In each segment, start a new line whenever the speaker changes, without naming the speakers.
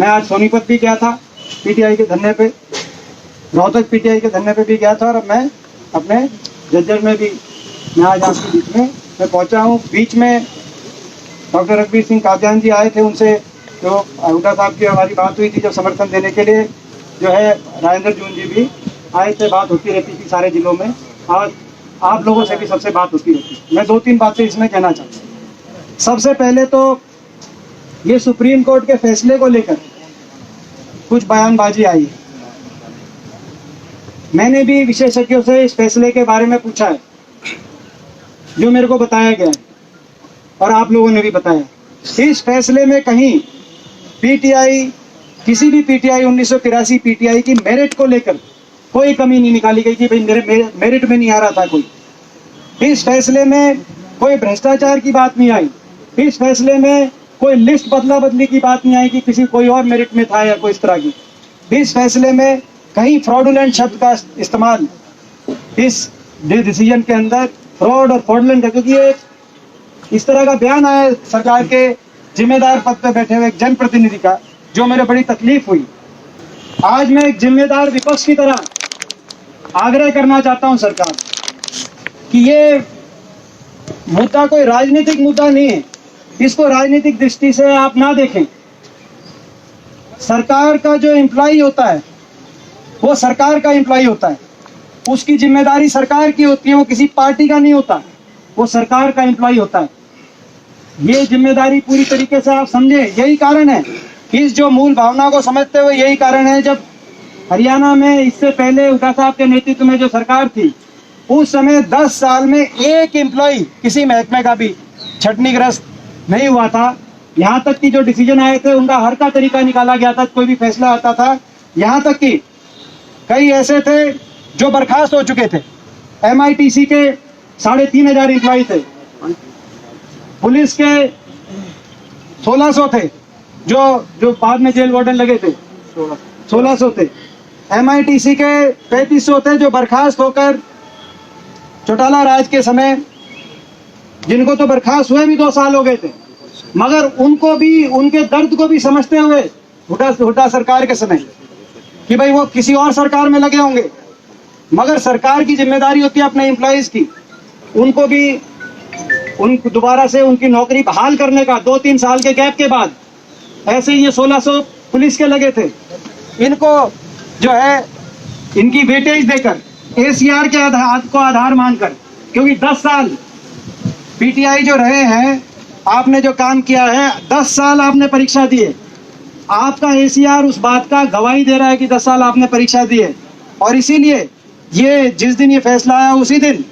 मैं आज सोनीपत भी गया था पीटीआई के धरने पे, रोहतक पीटीआई के धरने पे भी गया था, और मैं अपने जज्जर में भी मैं आज आपके बीच में मैं पहुंचा हूं। बीच में डॉक्टर रघुवीर सिंह कादियान जी आए थे, उनसे जो हुड्डा साहब की हमारी बात हुई थी, जब समर्थन देने के लिए जो है राजेंद्र जून जी भी आए थे, बात होती रहती थी सारे जिलों में, और आप लोगों से भी सबसे बात होती रहती। मैं 2-3 बातें इसमें कहना चाहता हूँ। सबसे पहले तो ये सुप्रीम कोर्ट के फैसले को लेकर कुछ बयानबाजी आई है। मैंने भी विशेषज्ञों से इस फैसले के बारे में पूछा है, जो मेरे को बताया गया है और आप लोगों ने भी बताया। इस फैसले में कहीं पीटीआई, किसी भी पीटीआई 1983 पीटीआई की मेरिट को लेकर कोई कमी नहीं निकाली गई कि भाई मेरे मेरिट में नहीं आ रहा था कोई। इस फैसले में कोई भ्रष्टाचार की बात नहीं आई। इस फैसले में कोई लिस्ट बदला बदली की बात नहीं आई कि किसी कोई और मेरिट में था या कोई इस तरह की। इस फैसले में कहीं फ्रॉडुलेंट शब्द का इस्तेमाल इस डिसीजन के अंदर फ्रॉड और फ्रॉडुलेंट है, क्योंकि ये इस तरह का बयान आया सरकार के जिम्मेदार पद पर बैठे हुए एक जनप्रतिनिधि का, जो मेरे बड़ी तकलीफ हुई। आज मैं एक जिम्मेदार विपक्ष की तरह आग्रह करना चाहता हूं सरकार कि ये मुद्दा कोई राजनीतिक मुद्दा नहीं है, इसको राजनीतिक दृष्टि से आप ना देखें। सरकार का जो एम्प्लॉय होता है वो सरकार का एम्प्लॉय होता है, उसकी जिम्मेदारी सरकार की होती है, वो किसी पार्टी का नहीं होता, वो सरकार का एम्प्लॉय होता है। ये जिम्मेदारी पूरी तरीके से आप समझे। यही कारण है, इस जो मूल भावना को समझते हुए यही कारण है, जब हरियाणा में इससे पहले हुड्डा साहब के नेतृत्व में जो सरकार थी, उस समय 10 साल में एक एम्प्लॉय किसी महकमे का भी छटनीग्रस्त नहीं हुआ था। यहाँ तक कि जो डिसीजन आए थे उनका हर का तरीका निकाला गया था, कोई भी फैसला आता था। यहाँ तक कि कई ऐसे थे जो बर्खास्त हो चुके थे। MITC के 3500 एम्प्लॉय थे, पुलिस के 1600 थे, जो बाद में जेल वार्डन लगे थे 1600 थे। MITC के 3500 थे जो बर्खास्त होकर चौटाला राज के समय, जिनको तो बर्खास्त हुए भी 2 साल हो गए थे, मगर उनको भी, उनके दर्द को भी समझते हुए हुड्डा सरकार के समय कि भाई वो किसी और सरकार में लगे होंगे, मगर सरकार की जिम्मेदारी होती है अपने एम्प्लॉइज की, उनको भी उनको दोबारा से उनकी नौकरी बहाल करने का 2-3 साल के गैप के बाद। ऐसे ही ये 1600 पुलिस के लगे थे, इनको जो है इनकी वेटेज देकर ACR के आधार मानकर, क्योंकि 10 साल पीटीआई जो रहे हैं, आपने जो काम किया है, 10 साल आपने परीक्षा दी है, आपका ACR उस बात का गवाही दे रहा है कि 10 साल आपने परीक्षा दी है। और इसीलिए ये जिस दिन ये फैसला आया उसी दिन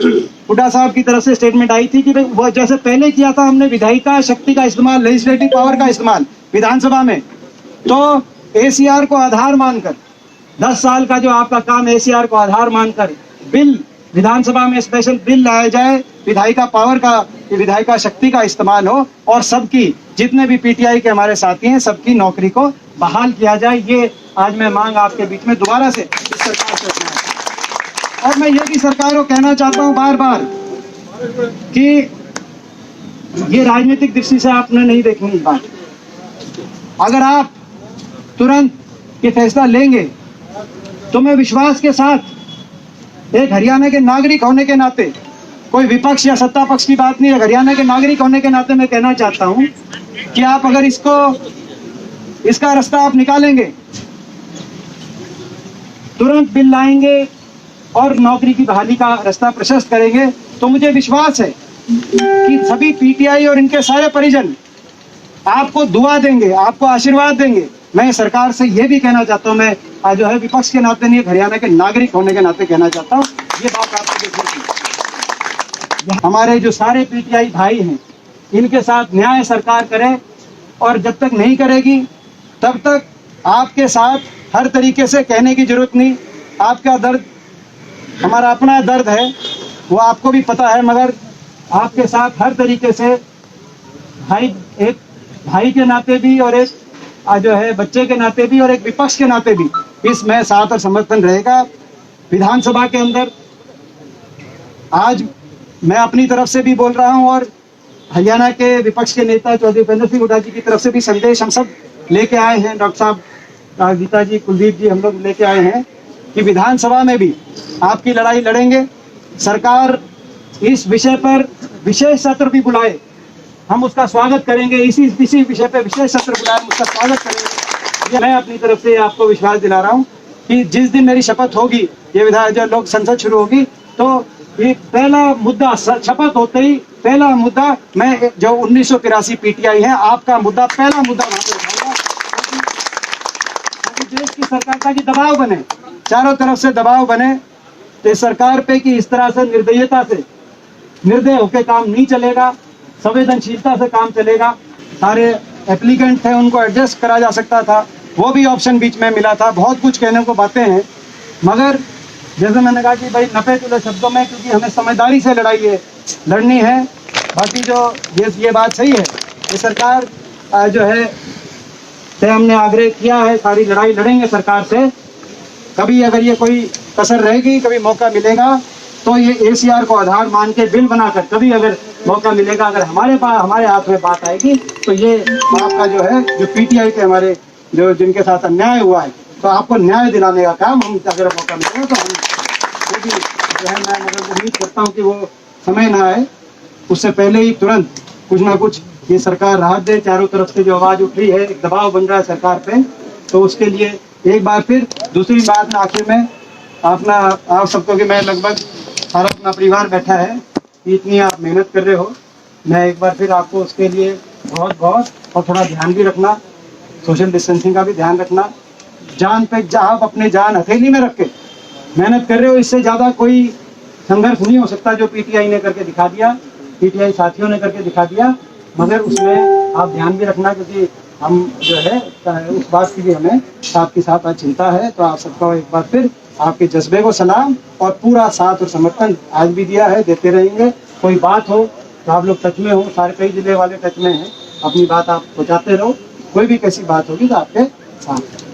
हुड्डा साहब की तरफ से स्टेटमेंट आई थी कि वो जैसे पहले किया था हमने विधायिका शक्ति का इस्तेमाल, लेजिस्लेटिव पावर का इस्तेमाल विधानसभा में, तो ACR को आधार मानकर 10 साल का जो आपका काम ACR को आधार मानकर बिल विधानसभा में स्पेशल बिल लाया जाए, विधायिका पावर का, विधायिका शक्ति का इस्तेमाल हो और सबकी, जितने भी पीटीआई के हमारे साथी हैं, सबकी नौकरी को बहाल किया जाए। ये आज मैं मांग आपके बीच में दोबारा से इस सरकार से रखना है। और मैं ये भी सरकार को कहना चाहता हूँ बार बार कि ये राजनीतिक दृष्टि से आपने नहीं देखनी इस बात। अगर आप तुरंत ये फैसला लेंगे तो मैं विश्वास के साथ एक हरियाणा के नागरिक होने के नाते, कोई विपक्ष या सत्ता पक्ष की बात नहीं है, हरियाणा के नागरिक होने के नाते मैं कहना चाहता हूं कि आप अगर इसका रास्ता आप निकालेंगे, तुरंत बिल लाएंगे और नौकरी की बहाली का रास्ता प्रशस्त करेंगे, तो मुझे विश्वास है कि सभी पीटीआई और इनके सारे परिजन आपको दुआ देंगे, आपको आशीर्वाद देंगे। मैं सरकार से ये भी कहना चाहता हूँ, मैं जो है विपक्ष के नाते नहीं, हरियाणा के नागरिक होने के नाते कहना चाहता हूँ, ये बात आपको देखनी। हमारे जो सारे पीटीआई भाई हैं, इनके साथ न्याय सरकार करे, और जब तक नहीं करेगी तब तक आपके साथ हर तरीके से कहने की जरूरत नहीं। आपका दर्द हमारा अपना दर्द है, वो आपको भी पता है, मगर आपके साथ हर तरीके से एक भाई के नाते भी और एक जो है बच्चे के नाते भी और एक विपक्ष के नाते भी इसमें साथ और समर्थन रहेगा। विधानसभा के अंदर आज मैं अपनी तरफ से भी बोल रहा हूं और हरियाणा के विपक्ष के नेता चौधरी उपेंद्र सिंह हुड्डा जी की तरफ से भी संदेश हम सब लेके आए हैं, डॉक्टर साहब, गीता जी, कुलदीप जी, हम लोग लेके आए हैं कि विधानसभा में भी आपकी लड़ाई लड़ेंगे। सरकार इस विषय पर विशेष सत्र भी बुलाए, हम उसका स्वागत करेंगे। इसी विषय पर विशेष सत्र बुलाए, हम उसका स्वागत करेंगे। ये मैं अपनी तरफ से आपको विश्वास दिला रहा हूँ कि जिस दिन मेरी शपथ होगी, ये विधान जो लोक संसद शुरू होगी, तो ये पहला मुद्दा, शपथ होते ही पहला मुद्दा, मैं जो 1983 पीटीआई है, आपका मुद्दा पहला मुद्दा वहां पर उठाऊंगा, ताकि देश की सरकार का दबाव बने, चारों तरफ से दबाव बने तो सरकार पे कि इस तरह से निर्दयता से, निर्दय होकर काम नहीं चलेगा, संवेदनशीलता से काम चलेगा। सारे एप्लीकेंट थे, उनको एडजस्ट करा जा सकता था, वो भी ऑप्शन बीच में मिला था। बहुत कुछ कहने को बातें हैं, मगर जैसे मैंने कहा कि भाई नपे तुले शब्दों में, क्योंकि हमें समझदारी से लड़नी है। बाकी जो ये बात सही है, ये सरकार जो है से हमने आग्रह किया है, सारी लड़ाई लड़ेंगे सरकार से। कभी अगर ये कोई कसर रहेगी, कभी मौका मिलेगा तो ये ACR को आधार मान के बिल बनाकर, कभी अगर मौका मिलेगा, अगर हमारे हाथ में बात आएगी, तो ये आपका जो है, जो PTI के हमारे जो जिनके साथ अन्याय हुआ है, तो आपको न्याय दिलाने का काम हम, अगर मौका मिलेगा तो हम भी जो है, मैं मतलब उम्मीद करता हूँ कि वो समय ना आए, उससे पहले ही तुरंत कुछ ना कुछ ये सरकार राहत दे। चारों तरफ से जो आवाज़ उठ रही है, एक दबाव बन रहा है सरकार पे, तो उसके लिए एक बार फिर, दूसरी बात में आखिर में आप सबको कि मैं लगभग सारा अपना परिवार बैठा है, इतनी आप मेहनत कर रहे हो, मैं एक बार फिर आपको उसके लिए बहुत और थोड़ा ध्यान भी रखना, सोशल डिस्टेंसिंग का भी ध्यान रखना। जान पे आप अपने जान हथेली में रख के मेहनत कर रहे हो, इससे ज़्यादा कोई संघर्ष नहीं हो सकता जो PTI ने करके दिखा दिया, PTI साथियों ने करके दिखा दिया। मगर उसमें आप ध्यान भी रखना, क्योंकि हम जो है उस बात की भी हमें आपके साथ आज चिंता है। तो आप सबका एक बार फिर आपके जज्बे को सलाम, और पूरा साथ और समर्थन आज भी दिया है, देते रहेंगे। कोई बात हो तो आप लोग टच में हो, सारे कई जिले वाले टच में हैं, अपनी बात आप पहुँचाते रहो, कोई भी कैसी बात होगी तो आपके साथ।